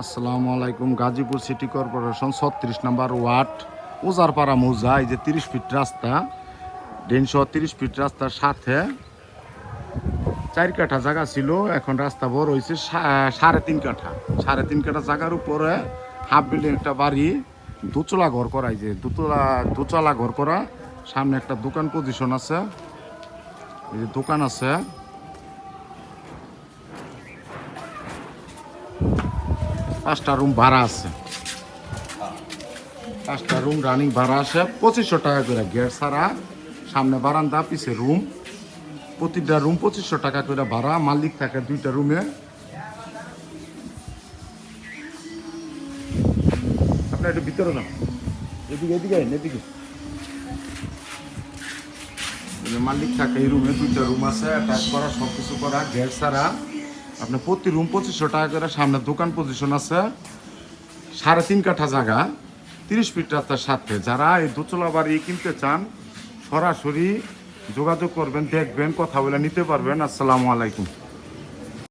আসসালামু আলাইকুম। Gazipur city corporation 36 নম্বর word, উজারপাড়া মৌজা। এই যে 30 ফিট রাস্তা, 130 ফিট রাস্তার সাথে 4 কাঠা জায়গা ছিল, এখন রাস্তা বড় হয়েছে 3.5 কাঠা। 3.5 কাঠা জায়গার উপরে হাফ বিল্ডিং একটা বাড়ি, দোতলা ঘর করা। এই যে দোতলা ঘর করা, সামনে একটা দোকান পজিশন আছে, এই যে দোকান আছে। 5টা রুম ভাড়া আছে, 5টা রুম রানিং ভাড়া আছে 2500 টাকা করে গেট ছাড়া। সামনে বারান্দা, পিছে রুম, প্রতিটা রুম 2500 টাকা করে ভাড়া। মালিক থাকে 2টা রুমে। আপনার একটু ভিতরে না, এদিকে এদিকে এদিকে। মালিক থাকে এই রুমে, 2টা রুম আছে অ্যাটাচ করা, সব কিছু করা, গেট ছাড়া। আপনার প্রতি রুম 2500 টাকা করে। সামনে দোকান পজিশন আছে, 3.5 কাঠা জায়গা, 30 ফিট রাস্তার সাথে। যারা এই দোতলা বাড়ি কিনতে চান সরাসরি যোগাযোগ করবেন, দেখবেন, কথা বলে নিতে পারবেন। আসসালামু আলাইকুম।